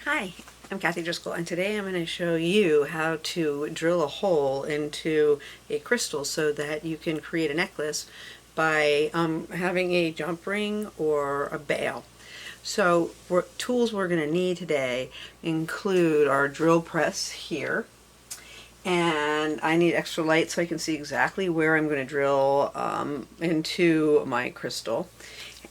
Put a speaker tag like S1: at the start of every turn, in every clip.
S1: Hi, I'm Kathy Driscoll, and today I'm going to show you how to drill a hole into a crystal so that you can create a necklace by having a jump ring or a bail. So tools we're going to need today include our drill press here, and I need extra light so I can see exactly where I'm going to drill into my crystal.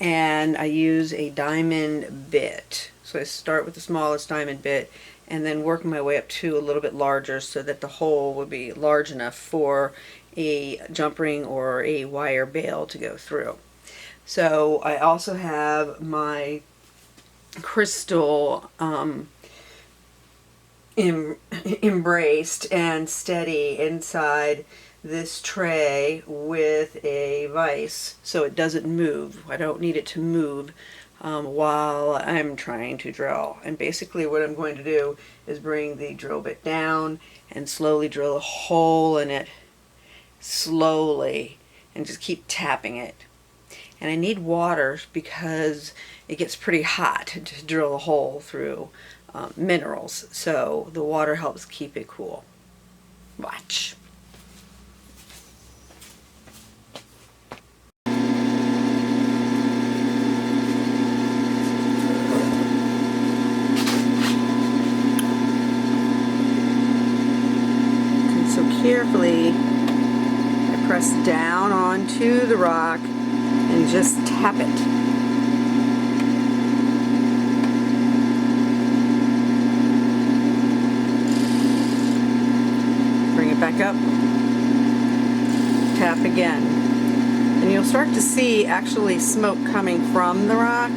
S1: And I use a diamond bit. So I start with the smallest diamond bit and then work my way up to a little bit larger so that the hole would be large enough for a jump ring or a wire bail to go through. So I also have my crystal embraced and steady inside this tray with a vise so it doesn't move. I don't need it to move while I'm trying to drill. And basically what I'm going to do is bring the drill bit down and slowly drill a hole in it slowly and just keep tapping it. And I need water because it gets pretty hot to drill a hole through minerals, so the water helps keep it cool. Watch. And so carefully I press down onto the rock and just tap it. Back up, tap again, and you'll start to see actually smoke coming from the rock,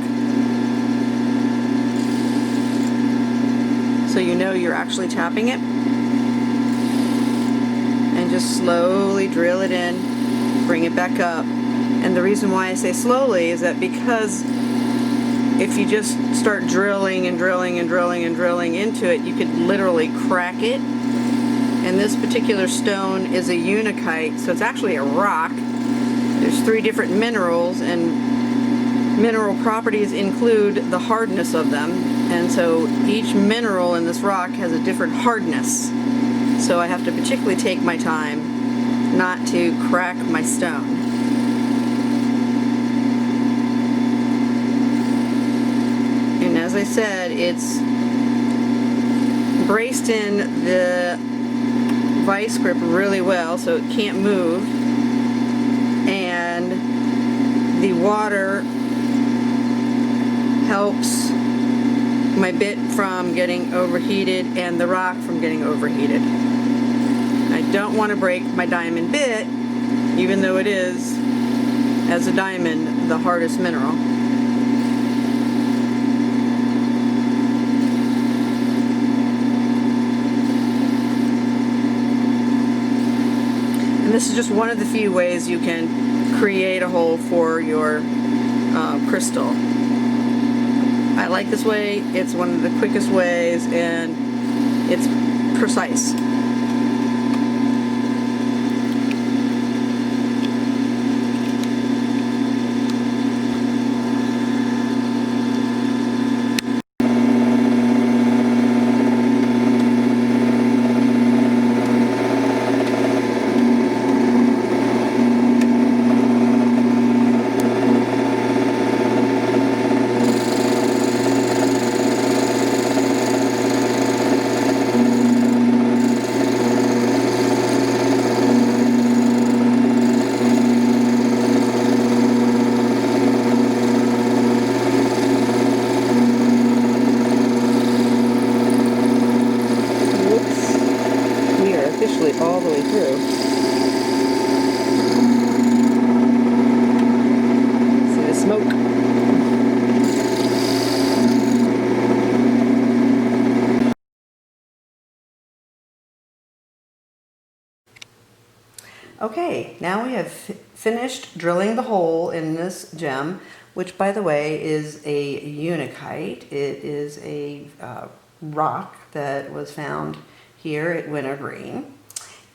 S1: so you know you're actually tapping it. And just slowly drill it in, bring it back up. And the reason why I say slowly is that because if you just start drilling and drilling and drilling and drilling into it, you could literally crack it. And this particular stone is a unakite, so it's actually a rock. There's 3 different minerals, and mineral properties include the hardness of them. And so each mineral in this rock has a different hardness. So I have to particularly take my time not to crack my stone. And as I said, it's braced in the vice grip really well so it can't move, and the water helps my bit from getting overheated and the rock from getting overheated. I don't want to break my diamond bit, even though it is, as a diamond, the hardest mineral. And this is just one of the few ways you can create a hole for your crystal. I like this way. It's one of the quickest ways, and it's precise. All the way through. See the smoke? Okay, now we have finished drilling the hole in this gem, which, by the way, is a unakite. It is a rock that was found here at Wintergreen.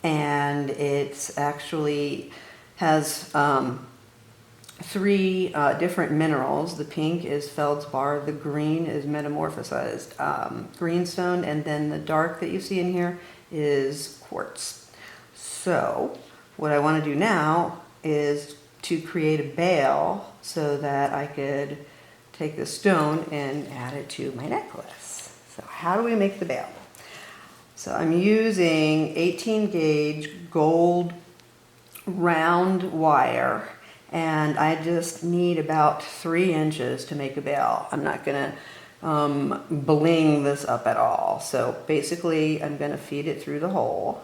S1: And it's actually has three different minerals. The pink is feldspar, the green is metamorphosized greenstone, and then the dark that you see in here is quartz. So what I want to do now is to create a bail so that I could take the stone and add it to my necklace. So how do we make the bail? So I'm using 18 gauge gold round wire, and I just need about 3 inches to make a bail. I'm not gonna bling this up at all. So basically I'm gonna feed it through the hole,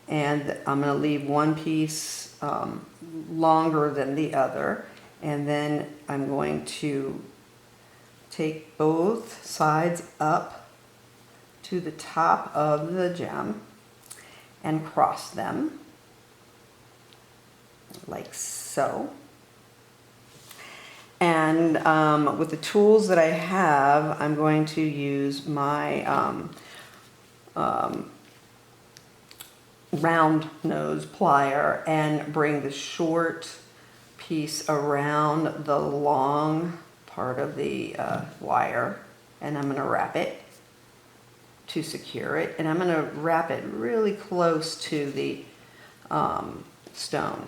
S1: and I'm gonna leave one piece longer than the other, and then I'm going to take both sides up to the top of the gem and cross them like so. And with the tools that I have, I'm going to use my round nose plier and bring the short piece around the long part of the wire, and I'm going to wrap it to secure it, and I'm going to wrap it really close to the stone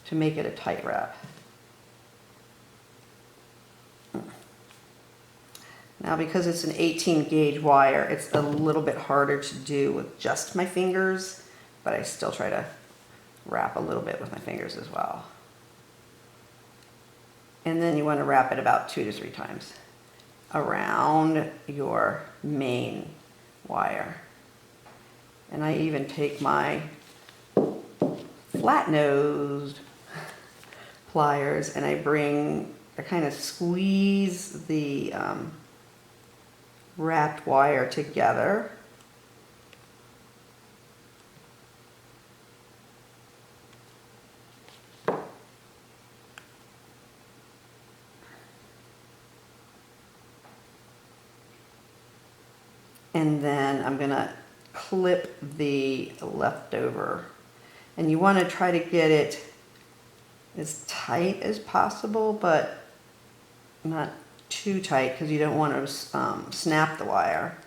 S1: to make it a tight wrap. Now, because it's an 18 gauge wire, it's a little bit harder to do with just my fingers, but I still try to wrap a little bit with my fingers as well. And then you want to wrap it about 2 to 3 times around your main wire. And I even take my flat-nosed pliers and I kind of squeeze the wrapped wire together. And then I'm going to clip the leftover. And you want to try to get it as tight as possible, but not too tight because you don't want to snap the wire.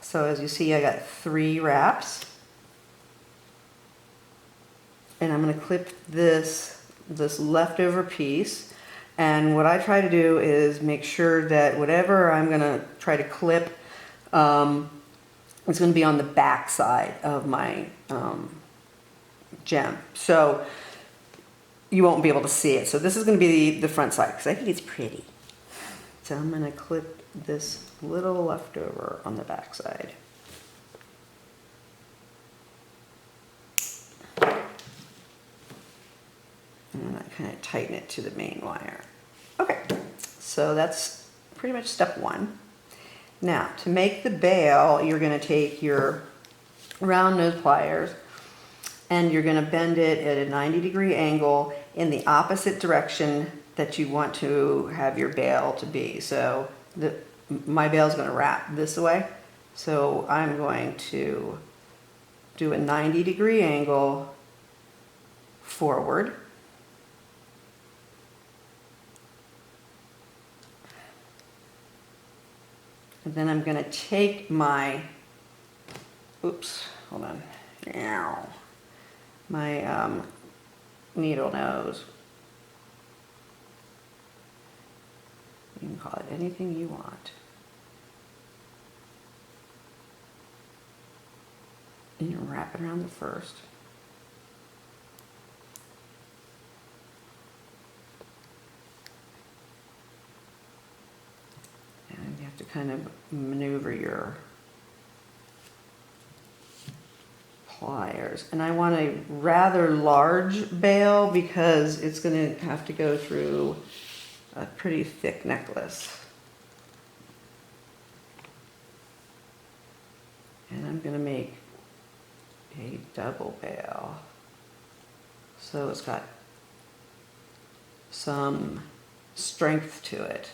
S1: So as you see, I got 3 wraps. And I'm going to clip this leftover piece. And what I try to do is make sure that whatever I'm going to try to clip is going to be on the back side of my gem. So you won't be able to see it. So this is going to be the front side because I think it's pretty. So I'm going to clip this little leftover on the back side. And I kind of tighten it to the main wire. Okay, so that's pretty much step 1. Now, to make the bail, you're going to take your round nose pliers and you're going to bend it at a 90-degree angle in the opposite direction that you want to have your bail to be. So my bail is going to wrap this way. So I'm going to do a 90-degree angle forward. And then I'm going to take my, oops, hold on, my needle nose. You can call it anything you want. And you wrap it around the first. And you have to kind of maneuver your pliers. And I want a rather large bail because it's going to have to go through a pretty thick necklace. And I'm going to make a double bail. So it's got some strength to it.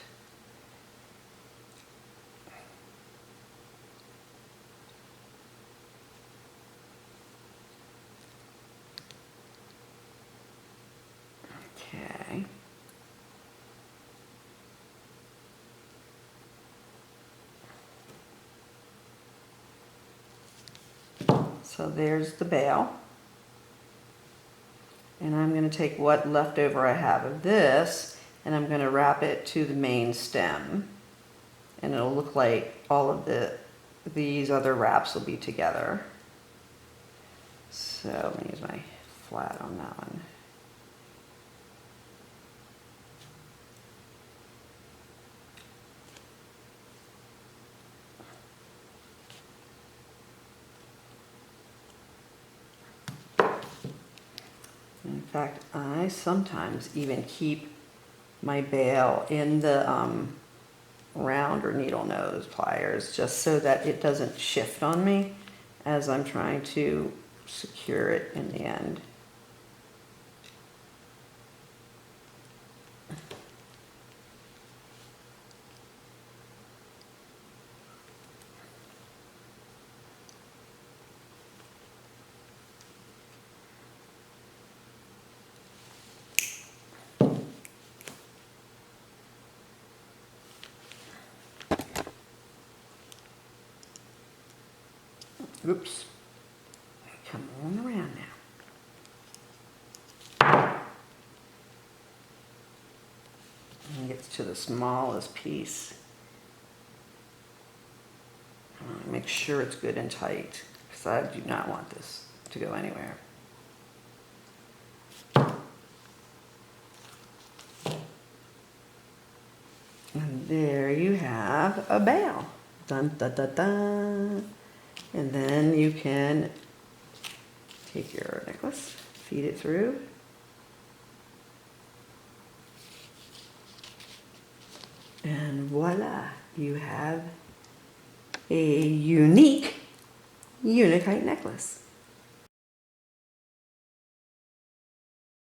S1: So there's the bail. And I'm going to take what leftover I have of this, and I'm going to wrap it to the main stem. And it'll look like all of these other wraps will be together. So I'm going to use my flat on that one. In fact, I sometimes even keep my bail in the round or needle nose pliers just so that it doesn't shift on me as I'm trying to secure it in the end. Oops. Come on around now. And gets to the smallest piece. Make sure it's good and tight, because I do not want this to go anywhere. And there you have a bail. Dun dun dun dun. And then you can take your necklace, feed it through. And voila, you have a unique Unikite necklace.